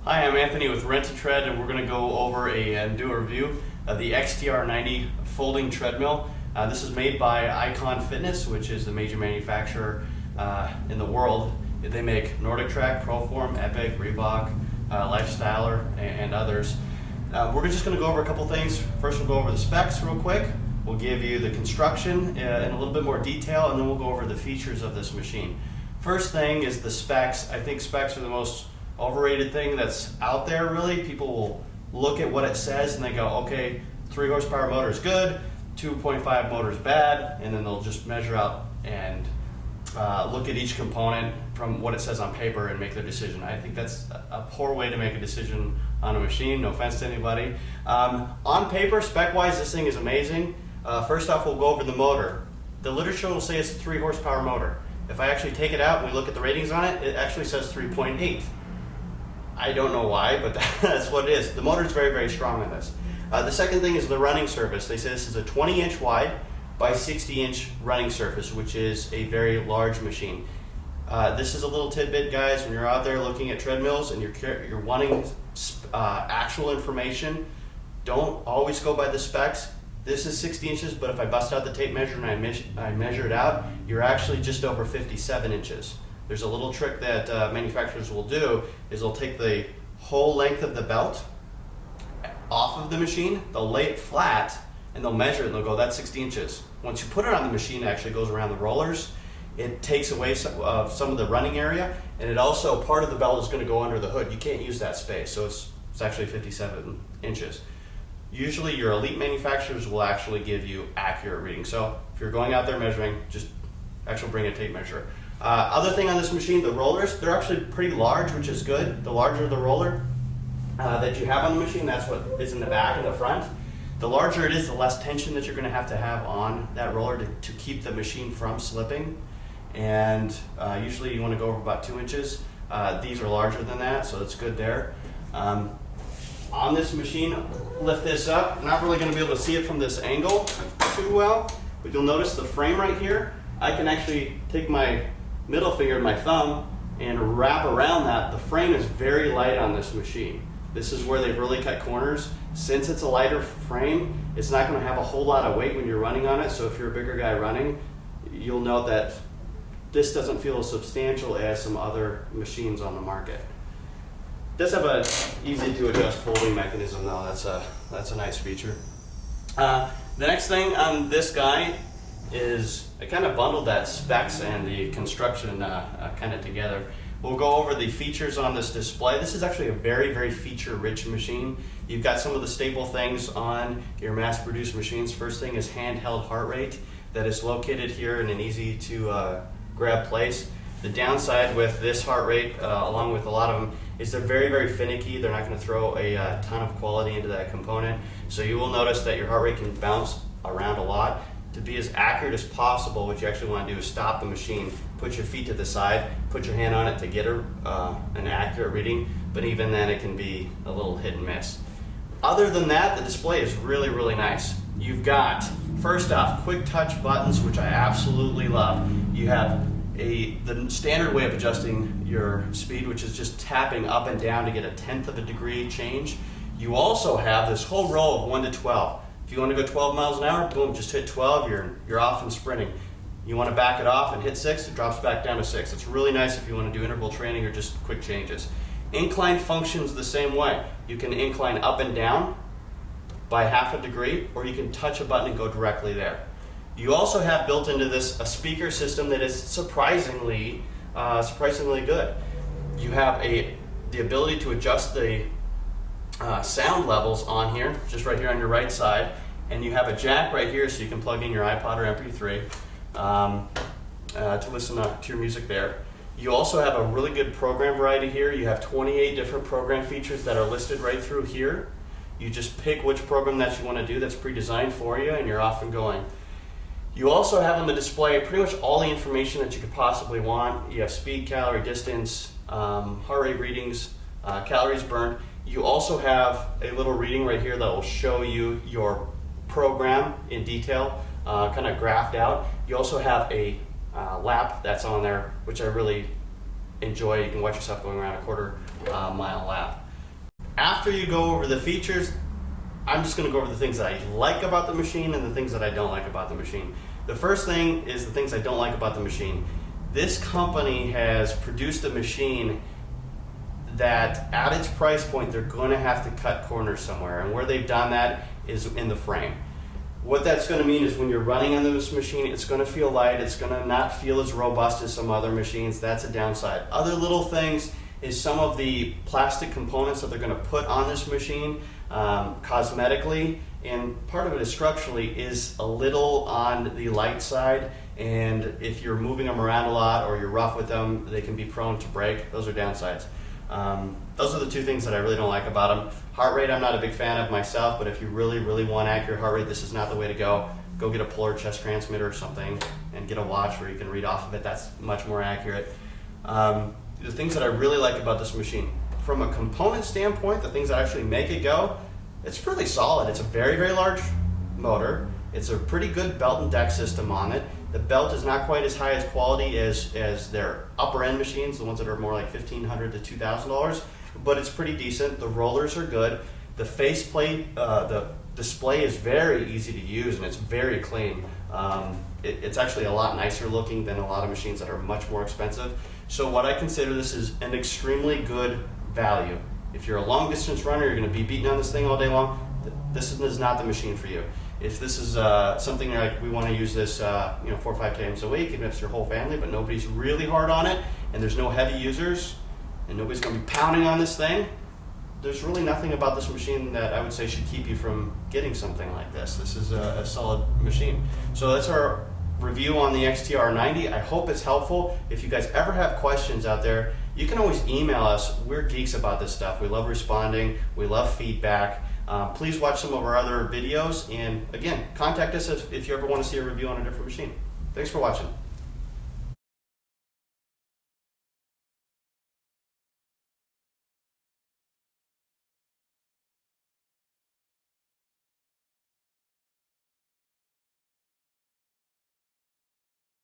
Hi, I'm Anthony with Rent-A-Tread, and we're going to go over and do a review of the XTR 90 folding treadmill. This is made by Icon Fitness, which is the major manufacturer in the world. They make Nordic Track, Proform, Epic, Reebok, Lifestyler, and others. We're just going to go over a couple things. First, we'll go over the specs real quick. We'll give you the construction in a little bit more detail, and then we'll go over the features of this machine. First thing is the specs. I think specs are the most overrated thing that's out there, really. People will look at what it says and they go, okay, 3 horsepower motor is good, 2.5 motor is bad, and then they'll just measure out and look at each component from what it says on paper and make their decision. I think that's a poor way to make a decision on a machine, no offense to anybody. On paper, spec-wise, this thing is amazing. First off, we'll go over the motor. The literature will say it's a 3 horsepower motor. If I actually take it out and we look at the ratings on it, it actually says 3.8. I don't know why, but that's what it is. The motor is very, very strong on this. The second thing is the running surface. They say this is a 20-inch wide by 60-inch running surface, which is a very large machine. This is a little tidbit, guys. When you're out there looking at treadmills and you're wanting actual information, don't always go by the specs. This is 60 inches, but if I bust out the tape measure and I measure it out, you're actually just over 57 inches. There's a little trick that manufacturers will do is they'll take the whole length of the belt off of the machine, they'll lay it flat, and they'll measure it and they'll go, that's 60 inches. Once you put it on the machine, it actually goes around the rollers. It takes away some of the running area, and it also, part of the belt is going to go under the hood. You can't use that space, so it's actually 57 inches. Usually your elite manufacturers will actually give you accurate readings. So if you're going out there measuring, just actually bring a tape measure. Other thing on this machine, the rollers, they're actually pretty large, which is good. The larger the roller that you have on the machine, that's what is in the back and the front. The larger it is, the less tension that you're going to have on that roller to keep the machine from slipping. And usually you want to go over about 2 inches. These are larger than that, so it's good there. On this machine, lift this up. I'm not really going to be able to see it from this angle too well, but you'll notice the frame right here. I can actually take my middle finger and my thumb and wrap around that. The frame is very light on this machine. This is where they've really cut corners. Since it's a lighter frame, it's not going to have a whole lot of weight when you're running on it, so if you're a bigger guy running, you'll note that this doesn't feel as substantial as some other machines on the market. It does have an easy to adjust folding mechanism though. That's a nice feature. The next thing on this guy is I kind of bundled that specs and the construction kind of together. We'll go over the features on this display. This is actually a very, very feature-rich machine. You've got some of the staple things on your mass-produced machines. First thing is handheld heart rate that is located here in an easy to grab place. The downside with this heart rate, along with a lot of them, is they're very, very finicky. They're not going to throw a ton of quality into that component. So you will notice that your heart rate can bounce around a lot. To be as accurate as possible, what you actually want to do is stop the machine, put your feet to the side, put your hand on it to get an accurate reading, but even then it can be a little hit and miss. Other than that, the display is really, really nice. You've got, first off, quick touch buttons, which I absolutely love. You have the standard way of adjusting your speed, which is just tapping up and down to get a 1/10 of a degree change. You also have this whole row of 1 to 12. If you want to go 12 miles an hour, boom, just hit 12, you're off and sprinting. You want to back it off and hit 6, it drops back down to 6. It's really nice if you want to do interval training or just quick changes. Incline functions the same way. You can incline up and down by 1/2 degree, or you can touch a button and go directly there. You also have built into this a speaker system that is surprisingly good. You have the ability to adjust the sound levels on here, just right here on your right side, and you have a jack right here so you can plug in your iPod or MP3 to listen to your music there. You also have a really good program variety here. You have 28 different program features that are listed right through here. You just pick which program that you want to do that's pre-designed for you, and you're off and going. You also have on the display pretty much all the information that you could possibly want. You have speed, calorie, distance, heart rate readings, calories burned. You also have a little reading right here that will show you your program in detail, kind of graphed out. You also have a lap that's on there, which I really enjoy. You can watch yourself going around a 1/4 mile lap. After you go over the features, I'm just going to go over the things that I like about the machine and the things that I don't like about the machine. The first thing is the things I don't like about the machine. This company has produced a machine that at its price point, they're going to have to cut corners somewhere. And where they've done that is in the frame. What that's going to mean is when you're running on this machine, it's going to feel light. It's going to not feel as robust as some other machines. That's a downside. Other little things is some of the plastic components that they're going to put on this machine cosmetically, and part of it is structurally, is a little on the light side, and if you're moving them around a lot or you're rough with them, they can be prone to break. Those are downsides. Those are the two things that I really don't like about them. Heart rate, I'm not a big fan of myself, but if you really want accurate heart rate, this is not the way to go. Go get a Polar chest transmitter or something and get a watch where you can read off of it. That's much more accurate. The things that I really like about this machine, from a component standpoint, the things that actually make it go, it's really solid. It's a very large motor. It's a pretty good belt and deck system on it. The belt is not quite as high as quality as their upper end machines, the ones that are more like $1,500 to $2,000, but it's pretty decent. The rollers are good. The faceplate, the display is very easy to use and it's very clean. It's actually a lot nicer looking than a lot of machines that are much more expensive. So what I consider this is an extremely good value. If you're a long distance runner, you're going to be beating on this thing all day long, this is not the machine for you. If this is something like we want to use this 4 or 5 times a week, and it's your whole family, but nobody's really hard on it, and there's no heavy users, and nobody's going to be pounding on this thing, there's really nothing about this machine that I would say should keep you from getting something like this. This is a solid machine. So that's our review on the XTR90. I hope it's helpful. If you guys ever have questions out there, you can always email us. We're geeks about this stuff. We love responding. We love feedback. Please watch some of our other videos, and again, contact us if you ever want to see a review on a different machine. Thanks for watching.